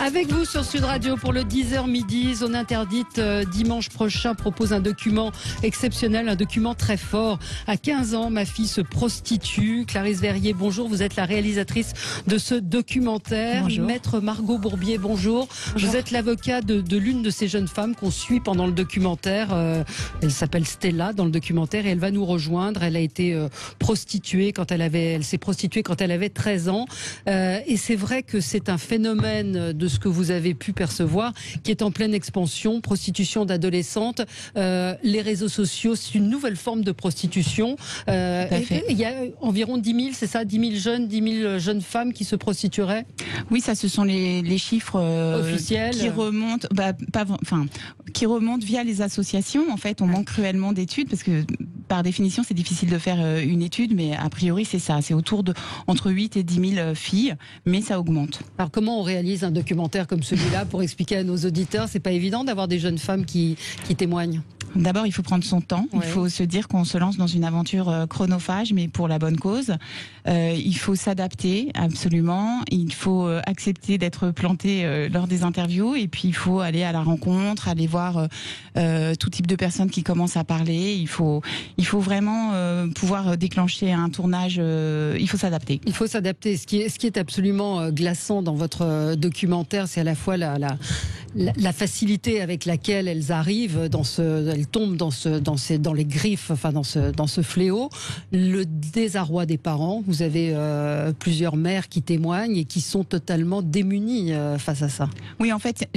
Avec vous sur Sud Radio pour le 10h midi, Zone Interdite dimanche prochain propose un document exceptionnel, un document très fort. À 15 ans, ma fille se prostitue. Clarisse Verrier, bonjour, vous êtes la réalisatrice de ce documentaire. Bonjour. Maître Margot Bourbier, bonjour. Vous êtes l'avocat de l'une de ces jeunes femmes qu'on suit pendant le documentaire. Elle s'appelle Stella dans le documentaire et elle va nous rejoindre. Elle a été prostituée elle s'est prostituée quand elle avait 13 ans. Et c'est vrai que c'est un phénomène de ce que vous avez pu percevoir, qui est en pleine expansion, prostitution d'adolescentes. Les réseaux sociaux, c'est une nouvelle forme de prostitution. Il y a environ 10 000, c'est ça, 10 000 jeunes femmes qui se prostitueraient. Oui, ça, ce sont les chiffres officiels qui remontent, qui remontent via les associations. En fait, on manque cruellement d'études parce que, par définition, c'est difficile de faire une étude, mais a priori, c'est ça. C'est autour de entre 8 et 10 000 filles, mais ça augmente. Alors, comment on réalise un documentaire comme celui-là pour expliquer à nos auditeurs? C'est pas évident d'avoir des jeunes femmes qui témoignent. D'abord, il faut prendre son temps. Ouais. Il faut se dire qu'on se lance dans une aventure chronophage, mais pour la bonne cause. Il faut s'adapter, absolument. Il faut accepter d'être planté lors des interviews. Et puis, il faut aller à la rencontre, aller voir tout type de personnes qui commencent à parler. Il faut vraiment pouvoir déclencher un tournage. Il faut s'adapter. Il faut s'adapter. Ce qui est absolument glaçant dans votre documentaire, c'est à la fois la facilité avec laquelle elles arrivent elles tombent dans les griffes, enfin dans ce fléau, le désarroi des parents. Vous avez plusieurs mères qui témoignent et qui sont totalement démunies face à ça. Oui, en fait,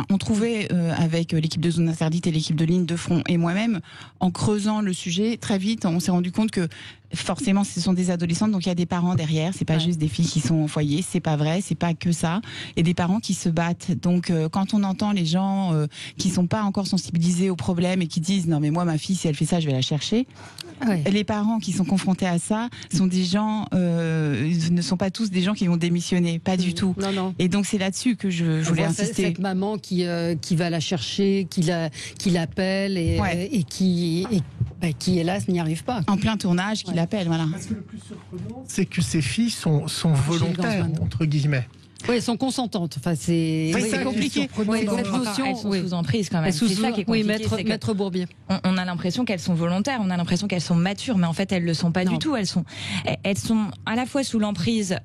on trouvait avec l'équipe de Zone Interdite et l'équipe de Ligne de Front et moi-même, en creusant le sujet, très vite, on s'est rendu compte que forcément, ce sont des adolescentes, donc il y a des parents derrière. C'est pas juste des filles qui sont au foyer, c'est pas vrai, c'est pas que ça. Et des parents qui se battent. Donc, quand on entend les gens qui sont pas encore sensibilisés au problème et qui disent non mais moi ma fille si elle fait ça je vais la chercher. Ouais. Les parents qui sont confrontés à ça sont des gens, ne sont pas tous des gens qui vont démissionner, pas du tout. Non. Et donc c'est là-dessus que je voulais insister. Cette maman qui va la chercher, qui l'appelle et qui hélas n'y arrive pas. En plein tournage, qui l'appelle, voilà. Parce que le plus surprenant, c'est que ces filles sont volontaires, entre guillemets. Oui, elles sont consentantes. Enfin, c'est compliqué. Cette notion, elles sont sous emprise quand même. C'est ça qui est compliqué. Oui, Maître Bourbier. On a l'impression qu'elles sont volontaires, on a l'impression qu'elles sont matures, mais en fait elles le sont pas du tout. Elles sont à la fois sous l'emprise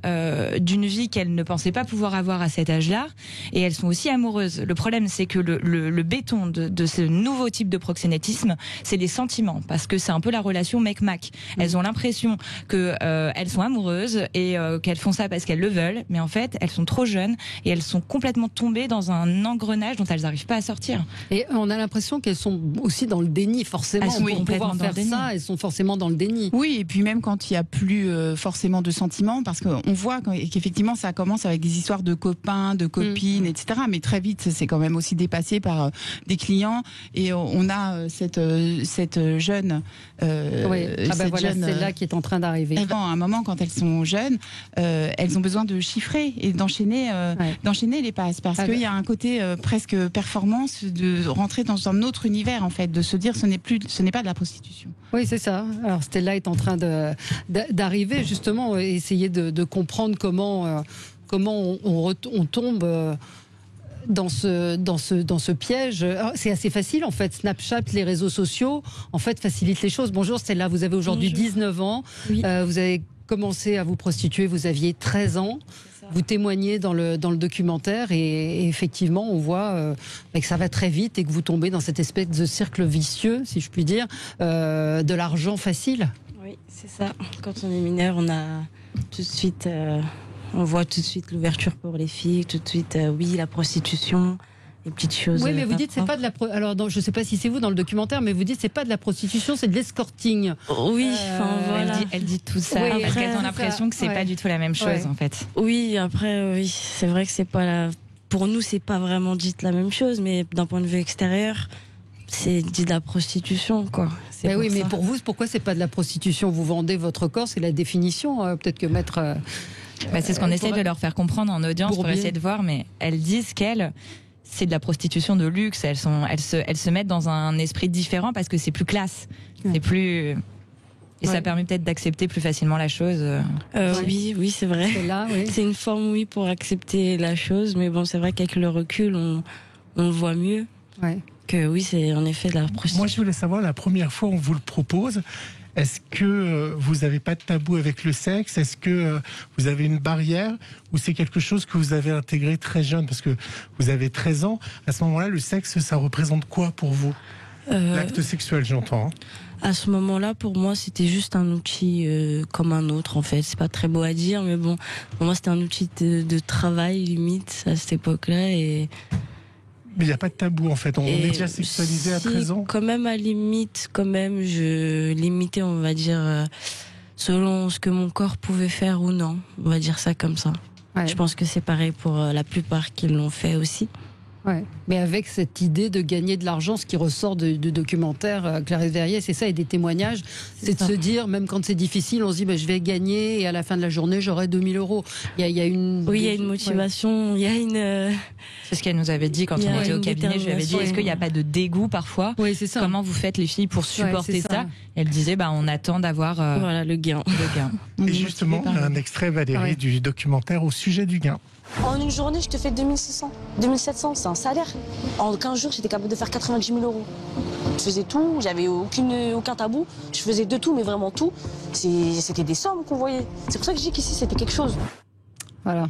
d'une vie qu'elles ne pensaient pas pouvoir avoir à cet âge-là, et elles sont aussi amoureuses. Le problème, c'est que le béton de ce nouveau type de proxénétisme, c'est les sentiments, parce que c'est un peu la relation mec-mac. Elles ont l'impression que elles sont amoureuses et qu'elles font ça parce qu'elles le veulent, mais en fait elles sont trop jeunes et elles sont complètement tombées dans un engrenage dont elles n'arrivent pas à sortir. Et on a l'impression qu'elles sont aussi dans le déni, forcément. Elles sont pour pouvoir faire ça, elles sont forcément dans le déni. Oui, et puis même quand il n'y a plus forcément de sentiments, parce qu'on voit qu'effectivement ça commence avec des histoires de copains, de copines, etc. Mais très vite, c'est quand même aussi dépassé par des clients. Et on a cette jeune... c'est là qui est en train d'arriver. À un moment, quand elles sont jeunes, elles ont besoin de chiffrer et d'enchaîner les passes, parce qu'il y a un côté presque performance, de rentrer dans un autre univers, en fait, de se dire ce n'est pas de la prostitution. Oui, c'est ça. Alors Stella est en train d'arriver, justement, essayer de comprendre comment on tombe dans ce piège. C'est assez facile, en fait. Snapchat, les réseaux sociaux, en fait, facilitent les choses. Bonjour Stella, vous avez aujourd'hui 19 ans. Oui. Vous avez commencé à vous prostituer, vous aviez 13 ans. Vous témoignez dans le documentaire et effectivement on voit que ça va très vite et que vous tombez dans cette espèce de cercle vicieux, si je puis dire, de l'argent facile. Oui, c'est ça. Quand on est mineur, on a tout de suite, on voit tout de suite l'ouverture pour les filles, tout de suite, la prostitution. Les petites choses. Oui, mais vous dites c'est pas de la alors je sais pas si c'est vous dans le documentaire, mais vous dites c'est pas de la prostitution, c'est de l'escorting. Oui, voilà. Elle dit tout ça parce qu'elles ont l'impression que c'est pas du tout la même chose en fait. Oui, après c'est vrai que c'est pas pour nous c'est pas vraiment dit la même chose, mais d'un point de vue extérieur, c'est dit de la prostitution quoi. Mais oui, mais pour vous, pourquoi c'est pas de la prostitution? Vous vendez votre corps, c'est la définition. Peut-être que maître. C'est ce qu'on essaie de leur faire comprendre en audience pour essayer de voir, mais elles disent c'est de la prostitution de luxe. Elles se mettent dans un esprit différent parce que c'est plus classe. C'est plus... Et ça permet peut-être d'accepter plus facilement la chose. Oui, c'est vrai. Là, oui. C'est une forme, oui, pour accepter la chose. Mais bon, c'est vrai qu'avec le recul, on le voit mieux. Ouais. Que oui, c'est en effet de la prostitution. Moi, je voulais savoir, la première fois on vous le propose, est-ce que vous n'avez pas de tabou avec le sexe? Est-ce que vous avez une barrière? Ou c'est quelque chose que vous avez intégré très jeune? Parce que vous avez 13 ans. À ce moment-là, le sexe, ça représente quoi pour vous? L'acte sexuel, j'entends. À ce moment-là, pour moi, c'était juste un outil comme un autre, en fait. C'est pas très beau à dire, mais bon, pour moi, c'était un outil de travail, limite, à cette époque-là. Mais il n'y a pas de tabou, en fait. On est déjà sexualisé à 13 ans. Quand même, à limite, je limitais, on va dire, selon ce que mon corps pouvait faire ou non. On va dire ça comme ça. Ouais. Je pense que c'est pareil pour la plupart qui l'ont fait aussi. Ouais. Mais avec cette idée de gagner de l'argent, ce qui ressort de documentaires, Clarisse Verrier, c'est ça, et des témoignages, c'est de se dire, même quand c'est difficile, on se dit, je vais gagner, et à la fin de la journée, j'aurai 2000 €. Il y a une... Oui, il y a une motivation, il y a une... C'est ce qu'elle nous avait dit quand on était au cabinet. Je lui avais dit, est-ce qu'il n'y a pas de dégoût parfois? Oui, c'est ça. Comment vous faites les filles pour supporter ça? Elle disait, on attend d'avoir voilà, le gain. Et justement, on a un extrait, Valérie, du documentaire au sujet du gain. En une journée, je te fais 2600, 2700, c'est un salaire. En 15 jours, j'étais capable de faire 90 000 €. Je faisais tout, j'avais aucun tabou. Je faisais de tout, mais vraiment tout. C'était des sommes qu'on voyait. C'est pour ça que je dis qu'ici, c'était quelque chose. Voilà.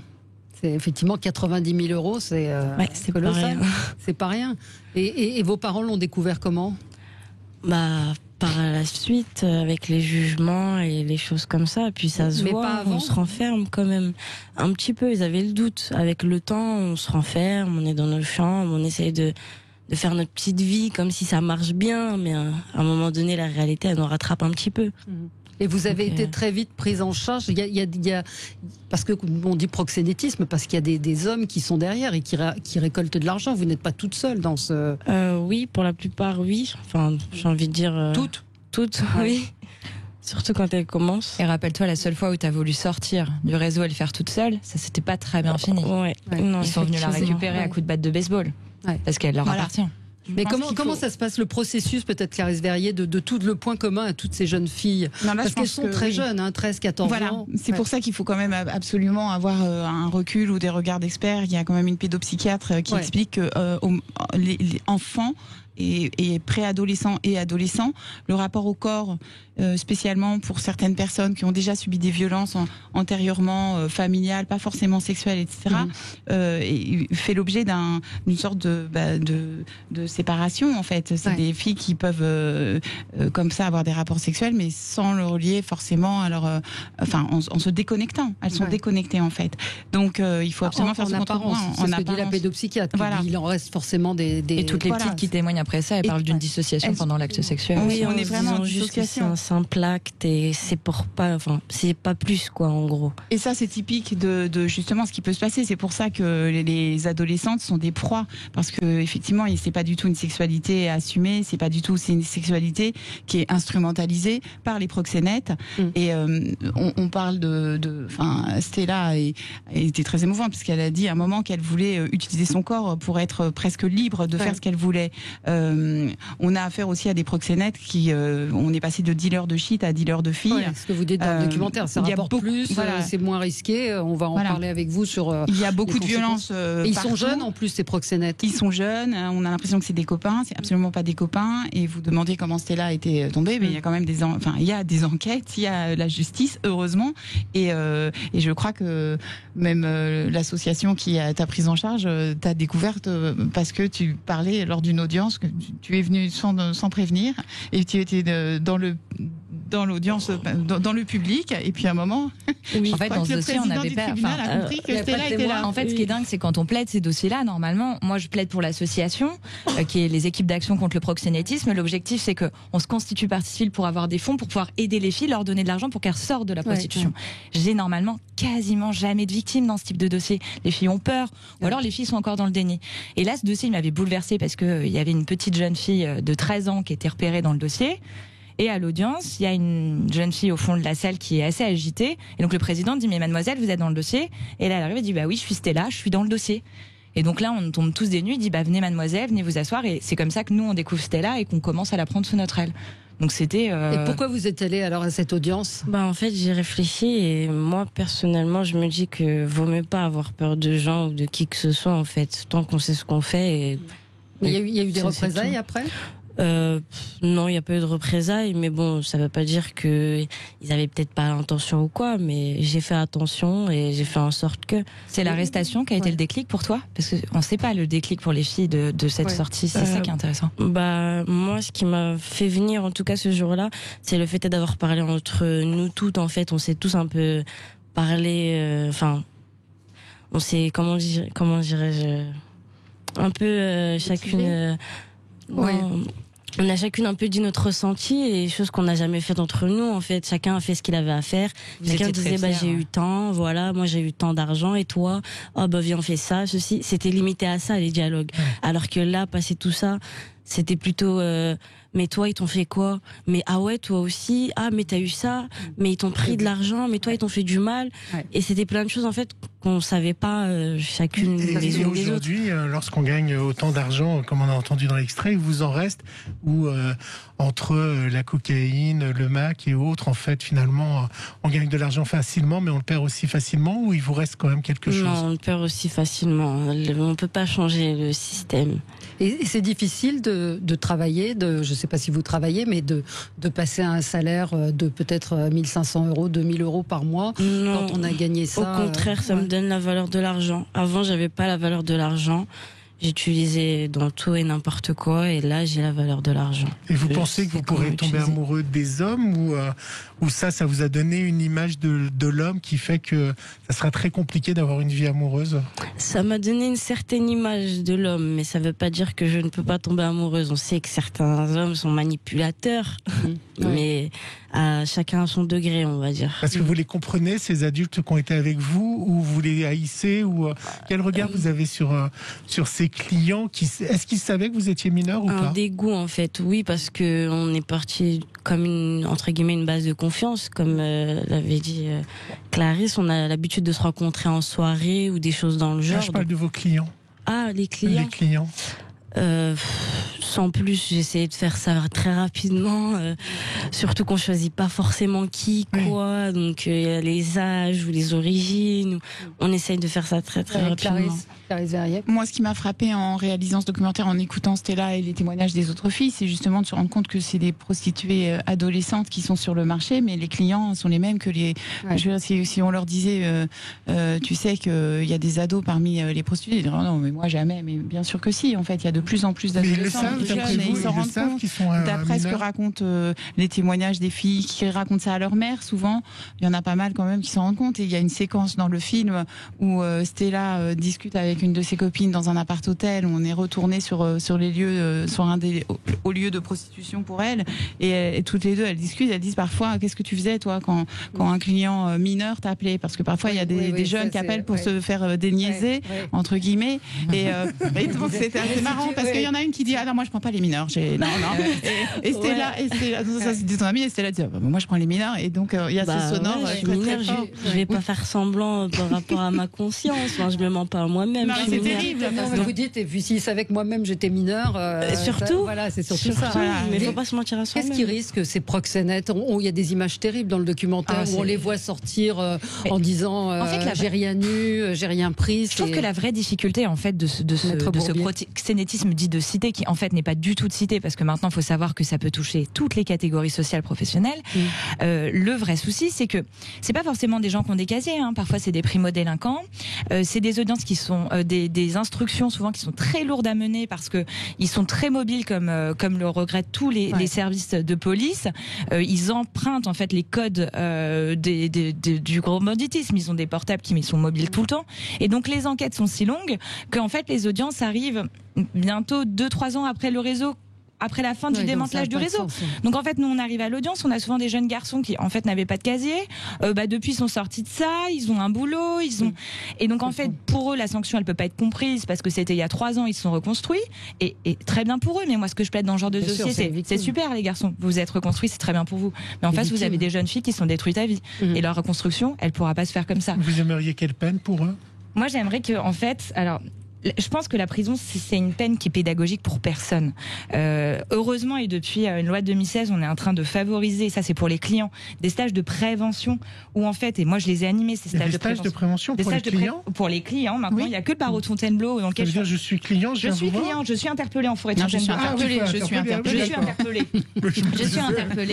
C'est effectivement 90 000 €, c'est colossal. C'est pas rien. Et vos parents l'ont découvert comment? Par la suite, avec les jugements et les choses comme ça, et puis ça se voit, on se renferme quand même. Un petit peu, ils avaient le doute. Avec le temps, on se renferme, on est dans nos chambres, on essaye de faire notre petite vie comme si ça marche bien, mais à un moment donné, la réalité, elle nous rattrape un petit peu. Et vous avez été très vite prise en charge. Il y a parce que on dit proxénétisme parce qu'il y a des hommes qui sont derrière et qui récoltent de l'argent. Vous n'êtes pas toute seule dans ce. Oui, pour la plupart, oui. Enfin, j'ai envie de dire. Toutes, oui. Surtout quand elles commencent. Et rappelle-toi, la seule fois où tu as voulu sortir du réseau et le faire toute seule, ça s'était pas très bien fini. Ouais. Non, ils sont venus la récupérer à coups de batte de baseball. Ouais. Parce qu'elle leur appartient. Mais comment ça se passe le processus, peut-être Clarisse Verrier, de tout le point commun à toutes ces jeunes filles? Parce qu'elles sont très jeunes, 13, 14 ans. C'est pour ça qu'il faut quand même absolument avoir un recul ou des regards d'experts. Il y a quand même une pédopsychiatre qui explique que les enfants et préadolescents et adolescents, le rapport au corps, spécialement pour certaines personnes qui ont déjà subi des violences antérieurement, familiales, pas forcément sexuelles, etc., fait l'objet d'une sorte de séparation, en fait. C'est des filles qui peuvent, comme ça, avoir des rapports sexuels, mais sans le relier forcément à leur... en se déconnectant. Elles sont déconnectées, en fait. Donc, il faut absolument faire ce contre-point. C'est ce que dit la pédopsychiatre. Voilà. Il en reste forcément des... Et toutes les petites qui témoignent après ça, elles parlent d'une dissociation pendant l'acte sexuel. Oui, on est vraiment en dissociation. C'est un simple acte et c'est pas plus, quoi, en gros. Et ça, c'est typique de justement ce qui peut se passer. C'est pour ça que les adolescentes sont des proies, parce que effectivement, c'est pas du tout une sexualité assumée, c'est une sexualité qui est instrumentalisée par les proxénètes. Et on parle Stella était très émouvante parce qu'elle a dit à un moment qu'elle voulait utiliser son corps pour être presque libre de faire ce qu'elle voulait. On a affaire aussi à des proxénètes on est passé de dealers de shit à dealers de filles. Ce que vous dites dans le documentaire, ça rapporte plus, c'est moins risqué. On va en parler avec vous sur. Il y a beaucoup de violence. Et ils sont jeunes en plus, ces proxénètes. Ils sont jeunes. On a l'impression que c'est des copains. C'est absolument pas des copains. Et vous demandez comment Stella a été tombée, mais il y a quand même il y a des enquêtes, il y a la justice, heureusement. Et je crois que même l'association qui t'a prise en charge t'a découverte parce que tu parlais lors d'une audience que tu es venu sans prévenir et tu étais dans l'audience, dans le public, et puis à un moment, en fait, dans ce dossier, on n'avait pas. En fait, ce qui est dingue, c'est quand on plaide ces dossiers-là, normalement, moi, je plaide pour l'association, qui est les équipes d'action contre le proxénétisme. L'objectif, c'est que on se constitue partie civile pour avoir des fonds, pour pouvoir aider les filles, leur donner de l'argent pour qu'elles sortent de la prostitution. J'ai normalement quasiment jamais de victimes dans ce type de dossier. Les filles ont peur, ou alors les filles sont encore dans le déni. Et là, ce dossier, il m'avait bouleversée parce que il y avait une petite jeune fille de 13 ans qui était repérée dans le dossier. Et à l'audience, il y a une jeune fille au fond de la salle qui est assez agitée. Et donc le président dit, mais mademoiselle, vous êtes dans le dossier? Et là, elle arrive et dit, bah oui, je suis Stella, je suis dans le dossier. Et donc là, on tombe tous des nues, il dit, bah venez mademoiselle, venez vous asseoir. Et c'est comme ça que nous, on découvre Stella et qu'on commence à la prendre sous notre aile. Donc c'était. Et pourquoi vous êtes allé alors à cette audience ? En fait, j'ai réfléchi et moi, personnellement, je me dis que vaut mieux pas avoir peur de gens ou de qui que ce soit, en fait, tant qu'on sait ce qu'on fait. Et... Mais il y a eu des représailles après ? Non, il n'y a pas eu de représailles, mais bon, ça veut pas dire que ils avaient peut-être pas l'intention ou quoi, mais j'ai fait attention et j'ai fait en sorte que... C'est l'arrestation qui a été le déclic pour toi ? Parce qu'on ne sait pas le déclic pour les filles de cette sortie, c'est ça qui est intéressant. Moi, ce qui m'a fait venir, en tout cas ce jour-là, c'est le fait d'avoir parlé entre nous toutes, en fait, on s'est tous un peu parlé, on s'est, comment dirais-je, un peu chacune... On a chacune un peu dit notre ressenti et choses qu'on n'a jamais faites entre nous. En fait, chacun a fait ce qu'il avait à faire. Chacun disait j'ai eu tant, voilà, moi j'ai eu tant d'argent et toi, viens on fait ça, ceci. C'était limité à ça les dialogues. Alors que là, passer tout ça, c'était plutôt mais toi ils t'ont fait quoi ? Mais ah ouais toi aussi, ah mais t'as eu ça, mais ils t'ont pris de l'argent, mais toi ils t'ont fait du mal. Et c'était plein de choses en fait qu'on savait pas chacune les unes des autres. Aujourd'hui, lorsqu'on gagne autant d'argent, comme on a entendu dans l'extrait, il vous en reste où entre la cocaïne, le Mac et autres, en fait finalement on gagne de l'argent facilement, mais on le perd aussi facilement, ou il vous reste quand même quelque chose ? Non, on le perd aussi facilement. On peut pas changer le système. Et c'est difficile de travailler, je sais pas si vous travaillez, mais de passer à un salaire de peut-être 1 500 €, 2 000 € par mois, non, quand on a gagné ça. Au contraire, ça me donne la valeur de l'argent. Avant, j'avais pas la valeur de l'argent. J'utilisais dans tout et n'importe quoi, et là j'ai la valeur de l'argent. Et vous pensez que vous pourrez tomber amoureux des hommes, ou ça vous a donné une image de l'homme qui fait que ça sera très compliqué d'avoir une vie amoureuse ? Ça m'a donné une certaine image de l'homme, mais ça veut pas dire que je ne peux pas tomber amoureuse. On sait que certains hommes sont manipulateurs, mais chacun à son degré, on va dire. Parce que vous les comprenez, ces adultes qui ont été avec vous, ou vous les haïssez, ou quel regard vous avez sur ces clients est-ce qu'ils savaient que vous étiez mineur ou pas ? Un dégoût en fait, oui, parce que on est parti comme entre guillemets une base de confiance, comme l'avait dit Clarisse. On a l'habitude de se rencontrer en soirée ou des choses dans le genre. Je parle de vos clients. Ah, les clients. Les clients. Sans plus, j'ai essayé de faire ça très rapidement, surtout qu'on choisit pas forcément qui, quoi, donc il y a les âges ou les origines, on essaye de faire ça très très rapidement. Clarisse Verrier. Moi, ce qui m'a frappé en réalisant ce documentaire, en écoutant Stella et les témoignages des autres filles, c'est justement de se rendre compte que c'est des prostituées adolescentes qui sont sur le marché, mais les clients sont les mêmes que les... Je veux dire, si on leur disait, tu sais qu'il y a des ados parmi les prostituées, ils diraient, non, mais moi jamais, mais bien sûr que si, en fait, il y a de plus en plus d'adolescents. Ils s'en rendent compte. D'après ce que racontent les témoignages des filles qui racontent ça à leur mère, souvent, il y en a pas mal quand même qui s'en rendent compte. Et il y a une séquence dans le film où Stella discute avec une de ses copines dans un appart-hôtel, où on est retourné sur les lieux, sur un des au lieu de prostitution pour elle. Et toutes les deux, elles discutent. Elles disent parfois, qu'est-ce que tu faisais toi quand un client mineur t'appelait ? Parce que parfois il y a des jeunes qui appellent pour se faire déniaiser entre guillemets. Et donc c'était assez marrant parce qu'il y en a une qui dit, ah non, moi je prends pas les mineurs. Non. Et Stella, ça c'était ton amie, et Stella dit, moi je prends les mineurs. Et donc il y a ce sonore. Je vais pas faire semblant par rapport à ma conscience. Je me mens pas à moi-même. Non, c'est terrible. Vous dites, et puis s'ils savaient que moi-même j'étais mineur. Surtout. Voilà, c'est surtout ça. Mais il faut pas se mentir à soi-même. Qu'est-ce qui risque ces proxénètes ? Il y a des images terribles dans le documentaire où on les voit sortir en disant j'ai rien eu, j'ai rien pris. Je trouve que la vraie difficulté en fait de ce proxénétisme dit de cité, qui en fait n'est pas du tout de cité, parce que maintenant il faut savoir que ça peut toucher toutes les catégories sociales professionnelles. Le vrai souci, c'est que c'est pas forcément des gens qui ont des casiers, parfois c'est des primo-délinquants, c'est des audiences qui sont des instructions souvent qui sont très lourdes à mener parce que ils sont très mobiles comme le regrettent tous les services de police. Ils empruntent en fait les codes du gros banditisme. Ils ont des portables qui sont mobiles tout le temps, et donc les enquêtes sont si longues qu'en fait les audiences arrivent bientôt 2-3 ans après le réseau, après la fin du démantelage du réseau. Donc en fait, nous on arrive à l'audience, on a souvent des jeunes garçons qui en fait n'avaient pas de casier, depuis ils sont sortis de ça, ils ont un boulot, et donc en fait pour eux la sanction elle peut pas être comprise parce que c'était il y a 3 ans, ils se sont reconstruits, et très bien pour eux. Mais moi ce que je plaide dans ce genre de dossier, c'est super les garçons, vous êtes reconstruits, c'est très bien pour vous. Mais en face vous avez des jeunes filles qui sont détruites à vie, et leur reconstruction elle pourra pas se faire comme ça. Vous aimeriez quelle peine pour eux ? Moi j'aimerais que en fait, alors je pense que la prison, c'est une peine qui est pédagogique pour personne. Heureusement, et depuis une loi de 2016, on est en train de favoriser, ça c'est pour les clients, des stages de prévention où en fait, et moi je les ai animés, ces stages de prévention pour les clients. Pour les clients, maintenant, il n'y a que le barreau de Fontainebleau dans lequel je suis client, je suis interpellé en forêt de Fontainebleau. Je suis interpellé. Il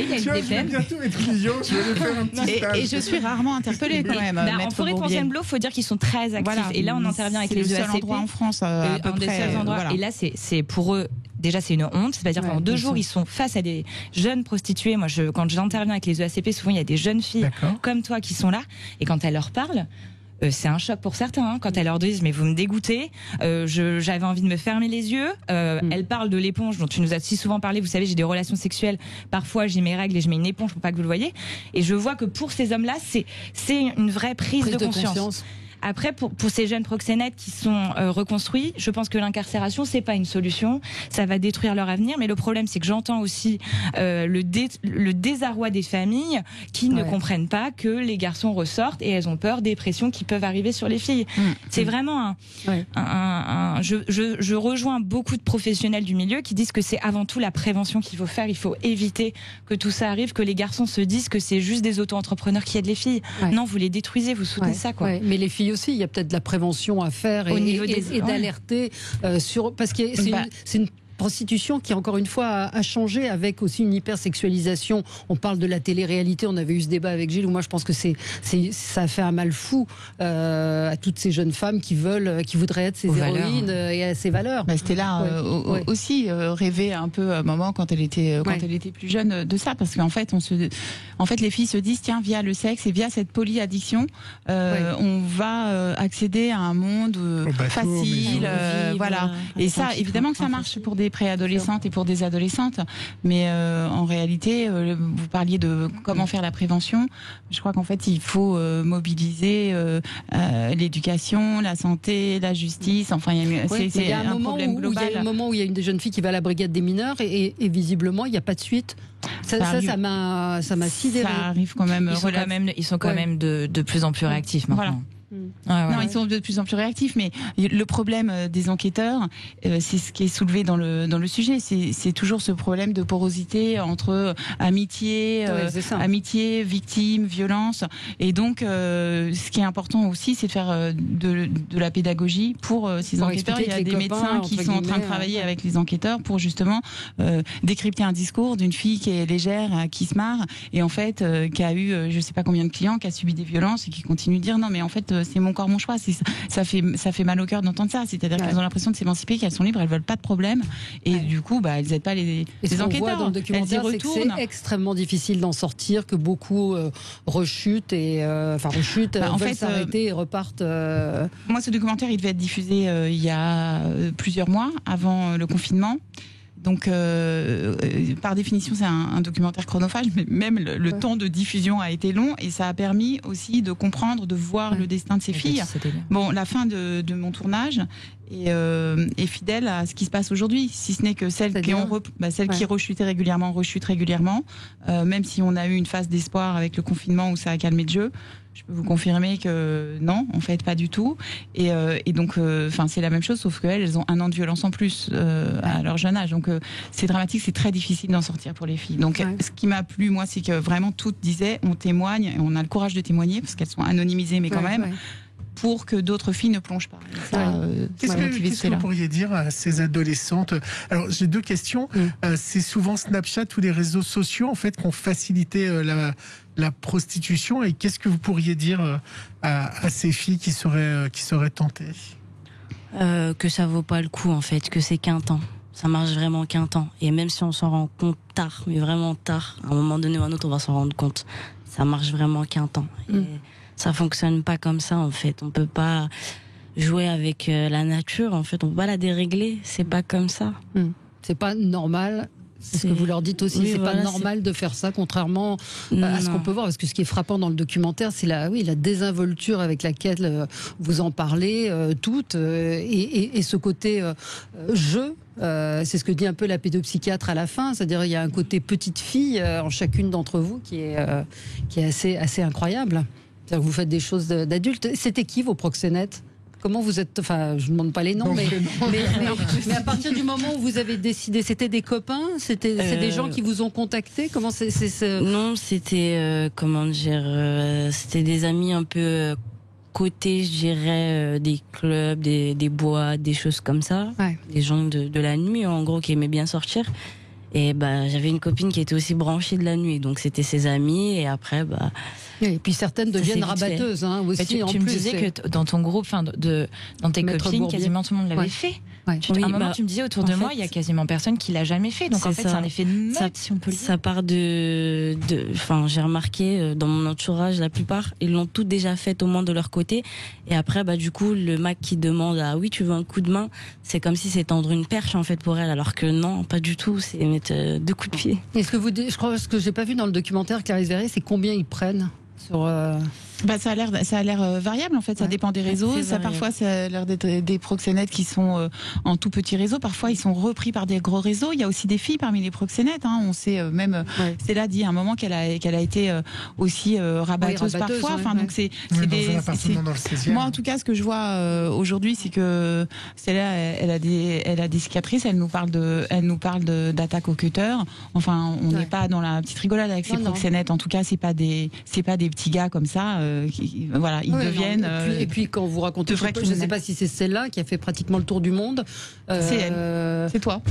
y a une des peines. Bientôt être client, je vais aller faire un petit stage. Et je suis rarement interpellée quand même. En forêt de Fontainebleau, il faut dire qu'ils sont très actifs. Voilà. Et là, on intervient avec les EACP. C'est le seul endroit en France, à peu près. Voilà. Et là, c'est pour eux. Déjà, c'est une honte. C'est-à-dire pendant 2 jours, ils sont face à des jeunes prostituées. Moi, quand j'interviens avec les EACP, souvent, il y a des jeunes filles comme toi qui sont là. Et quand elles leur parlent, c'est un choc pour certains. Hein, quand elles leur disent, mais vous me dégoûtez, j'avais envie de me fermer les yeux. Elles parlent de l'éponge dont tu nous as si souvent parlé. Vous savez, j'ai des relations sexuelles. Parfois, j'ai mes règles et je mets une éponge pour pas que vous le voyez. Et je vois que pour ces hommes-là, c'est une vraie prise de conscience. Après, pour ces jeunes proxénètes qui sont reconstruits, je pense que l'incarcération, c'est pas une solution. Ça va détruire leur avenir. Mais le problème, c'est que j'entends aussi le désarroi des familles qui ne comprennent pas que les garçons ressortent et elles ont peur des pressions qui peuvent arriver sur les filles. C'est vraiment je rejoins beaucoup de professionnels du milieu qui disent que c'est avant tout la prévention qu'il faut faire. Il faut éviter que tout ça arrive, que les garçons se disent que c'est juste des auto-entrepreneurs qui aident les filles. Non, vous les détruisez, vous soutenez ça, quoi. Mais les filles aussi, il y a peut-être de la prévention à faire et d'alerter sur, parce que c'est une prostitution qui, encore une fois, a changé avec aussi une hypersexualisation. On parle de la télé-réalité, on avait eu ce débat avec Gilles, où moi je pense que ça a fait un mal fou à toutes ces jeunes femmes qui voudraient être ces héroïnes et à ces valeurs. C'était là aussi rêver un peu à un moment quand elle était plus jeune de ça, parce qu'en fait, les filles se disent, tiens, via le sexe et via cette polyaddiction, on va accéder à un monde facile, voilà. Et ça, évidemment que ça marche pour des préadolescentes et pour des adolescentes, mais en réalité, vous parliez de comment faire la prévention. Je crois qu'en fait, il faut mobiliser l'éducation, la santé, la justice. Enfin, c'est un problème global. Il y a un moment où il y a une des jeunes filles qui va à la brigade des mineurs et visiblement, il n'y a pas de suite. Ça m'a sidéré. Ça arrive quand même. Ils sont quand même de plus en plus réactifs maintenant. Voilà. Non, ils sont de plus en plus réactifs, mais le problème des enquêteurs, c'est ce qui est soulevé dans le sujet, c'est toujours ce problème de porosité entre amitié, victime, violence, et donc ce qui est important aussi, c'est de faire de la pédagogie pour ces enquêteurs. Il y a des médecins qui sont en train de travailler avec les enquêteurs pour justement décrypter un discours d'une fille qui est légère, qui se marre, et en fait qui a eu je sais pas combien de clients, qui a subi des violences et qui continue de dire non mais en fait c'est mon corps, mon choix. Ça fait mal au cœur d'entendre ça. C'est-à-dire qu'elles ont l'impression de s'émanciper, qu'elles sont libres, elles veulent pas de problème. Et du coup, elles aident pas les enquêteurs. Dans le documentaire, c'est extrêmement difficile d'en sortir, que beaucoup rechutent veulent s'arrêter et repartent. Moi, ce documentaire, il devait être diffusé il y a plusieurs mois, avant le confinement. Donc, par définition, c'est un documentaire chronophage, mais même le temps de diffusion a été long et ça a permis aussi de comprendre, de voir le destin de ces filles. Bon, la fin de mon tournage est fidèle à ce qui se passe aujourd'hui, si ce n'est que celles qui rechutaient régulièrement rechutent régulièrement, même si on a eu une phase d'espoir avec le confinement où ça a calmé le jeu. Je peux vous confirmer que non, en fait, pas du tout. Et donc, c'est la même chose, sauf qu'elles ont 1 an de violence en plus à leur jeune âge. Donc, c'est dramatique, c'est très difficile d'en sortir pour les filles. Donc, ce qui m'a plu, moi, c'est que vraiment toutes disaient, on témoigne, et on a le courage de témoigner, parce qu'elles sont anonymisées, mais quand même, pour que d'autres filles ne plongent pas. Qu'est-ce que vous pourriez dire à ces adolescentes? Alors, j'ai 2 questions. C'est souvent Snapchat ou les réseaux sociaux, en fait, qui ont facilité la prostitution. Et qu'est-ce que vous pourriez dire à ces filles qui seraient tentées? Que ça vaut pas le coup, en fait, que c'est qu'un temps. Ça marche vraiment qu'un temps. Et même si on s'en rend compte tard, mais vraiment tard, à un moment donné ou à un autre, on va s'en rendre compte. Ça marche vraiment qu'un temps. Et ça fonctionne pas comme ça, en fait. On peut pas jouer avec la nature, en fait. On peut pas la dérégler. C'est pas comme ça. C'est pas normal. C'est ce que vous leur dites aussi, c'est pas normal de faire ça, contrairement à ce qu'on peut voir. Parce que ce qui est frappant dans le documentaire, c'est la désinvolture avec laquelle vous en parlez toutes, et ce côté jeu. C'est ce que dit un peu la pédopsychiatre à la fin, c'est-à-dire il y a un côté petite fille en chacune d'entre vous qui est assez incroyable. C'est-à-dire que vous faites des choses d'adultes. C'était qui vos proxénètes? Comment vous êtes... Enfin, je ne demande pas les noms, mais à partir du moment où vous avez décidé, c'était des copains, c'est des gens qui vous ont contacté. Comment Non, c'était comment dire, c'était des amis un peu côté, je dirais, des clubs, des boîtes, des choses comme ça. Ouais. Des gens de la nuit, en gros, qui aimaient bien sortir. Et j'avais une copine qui était aussi branchée de la nuit, donc c'était ses amis. Et après, et puis certaines deviennent rabatteuses aussi. Tu me disais que dans ton groupe, dans tes copines, quasiment tout le monde l'avait fait. Ouais. À un moment, tu me disais autour de moi, il y a quasiment personne qui l'a jamais fait. Donc en fait, c'est un effet de mode, si on peut le dire. Ça part enfin, j'ai remarqué dans mon entourage, la plupart, ils l'ont toutes déjà fait au moins de leur côté. Et après, du coup, le mec qui demande oui, tu veux un coup de main, c'est comme si c'est tendre une perche en fait pour elle, alors que non, pas du tout. C'est mettre 2 coups de pied. Est-ce que je crois ce que j'ai pas vu dans le documentaire Clarisse Verrier, c'est combien ils prennent sur ça a l'air variable en fait, ça dépend des réseaux. Parfois ça a l'air d'être des proxénètes qui sont en tout petit réseau, parfois ils sont repris par des gros réseaux. Il y a aussi des filles parmi les proxénètes, on sait même Stella dit à un moment qu'elle a été aussi rabatteuse parfois. Enfin donc c'est des moi en tout cas ce que je vois aujourd'hui, c'est que Stella elle a des cicatrices, elle nous parle d'attaque au cutter. Enfin on n'est pas dans la petite rigolade avec ces proxénètes. En tout cas c'est pas des petits gars comme ça. Ils deviennent. Et puis quand vous racontez, je ne sais pas si c'est celle-là qui a fait pratiquement le tour du monde. C'est elle. C'est toi.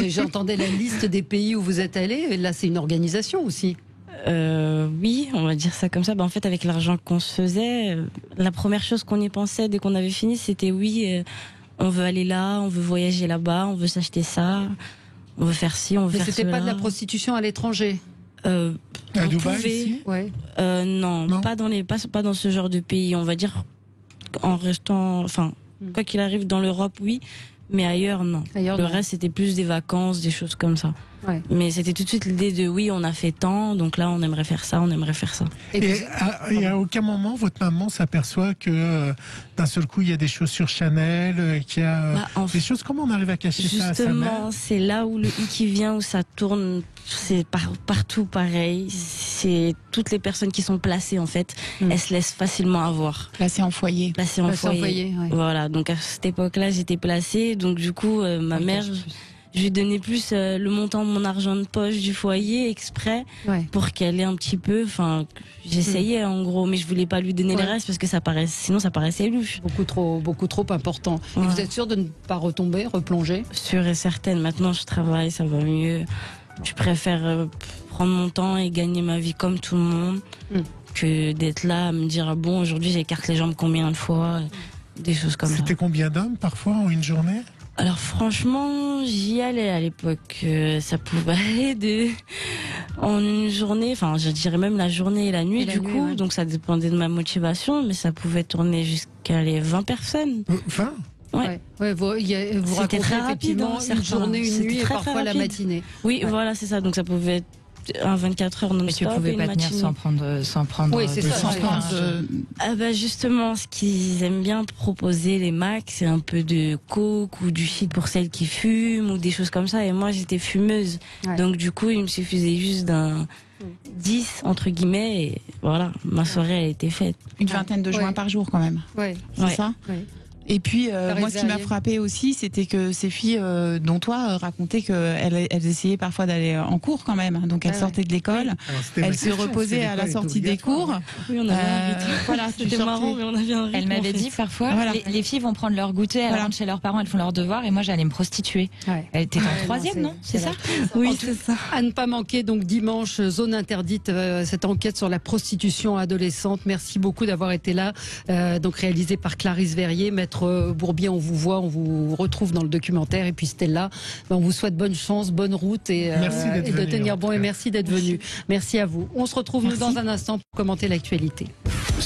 J'entendais la liste des pays où vous êtes allés. Et là, c'est une organisation aussi. Oui, on va dire ça comme ça. En fait, avec l'argent qu'on se faisait, la première chose qu'on y pensait dès qu'on avait fini, c'était on veut aller là, on veut voyager là-bas, on veut s'acheter ça, on veut faire ci, on veut faire cela. Mais c'était pas de la prostitution à l'étranger. À Dubaï ici non, pas dans ce genre de pays. On va dire en restant, quoi qu'il arrive dans l'Europe, oui, mais ailleurs non. Le reste c'était plus des vacances, des choses comme ça. Ouais. Mais c'était tout de suite l'idée de on a fait tant, donc là on aimerait faire ça, on aimerait faire ça. Et à aucun moment votre maman s'aperçoit que d'un seul coup il y a des chaussures Chanel, qu'il y a des choses. Comment on arrive à cacher ça à sa mère? Justement, c'est là où le qui vient, où ça tourne. C'est partout pareil. C'est toutes les personnes qui sont placées en fait, elles se laissent facilement avoir. Placées en foyer. Placées en foyer. Voilà. Donc à cette époque-là, j'étais placée. Donc du coup, ma mère. Je lui donnais plus le montant de mon argent de poche du foyer exprès pour qu'elle ait un petit peu. Enfin, j'essayais en gros, mais je voulais pas lui donner le reste parce que sinon ça paraissait louche. Beaucoup trop important. Et vous êtes sûre de ne pas replonger? Sûre et certaine. Maintenant, je travaille, ça va mieux. Je préfère prendre mon temps et gagner ma vie comme tout le monde que d'être là à me dire bon, aujourd'hui j'écarte les jambes combien de fois, des choses comme ça. C'était combien d'hommes parfois en une journée? Alors franchement, j'y allais à l'époque. Ça pouvait aller en une journée, enfin je dirais même la journée et la nuit coup. Donc ça dépendait de ma motivation, mais ça pouvait tourner jusqu'à les 20 personnes. 20 Ouais. Vous racontez très rapide, une journée, une nuit et parfois la matinée. Oui, voilà, c'est ça. Donc ça pouvait être un 24 heures non-stop. Mais tu pouvais pas tenir sans prendre. Oui, c'est ça. Justement, ce qu'ils aiment bien proposer les Macs, c'est un peu de coke ou du shit pour celles qui fument ou des choses comme ça. Et moi, j'étais fumeuse. Donc du coup, il me suffisait juste d'un 10 entre guillemets et voilà, ma soirée a été faite. Une vingtaine de joints par jour quand même. C'est ça. Et puis, moi, ce qui m'a frappé aussi, c'était que ces filles, dont toi, racontaient qu'elles essayaient parfois d'aller en cours quand même. Donc, elles sortaient de l'école, elles se reposaient à la sortie des cours. Oui, on avait voilà, c'était marrant, mais on avait un rythme. Elle m'avait dit parfois, les filles vont prendre leur goûter, elles rentrent chez leurs parents, elles font leurs devoirs, et moi, j'allais me prostituer. Elle était en 3e, non? C'est ça? Oui, c'est ça. À ne pas manquer, donc dimanche, zone interdite, cette enquête sur la prostitution adolescente. Merci beaucoup d'avoir été là. Donc, réalisée par Clarisse Verrier, Maître Bourbier, on vous voit, on vous retrouve dans le documentaire. Et puis Stella, on vous souhaite bonne chance, bonne route et de tenir bon. Et merci d'être venu. Merci à vous. On se retrouve nous dans un instant pour commenter l'actualité.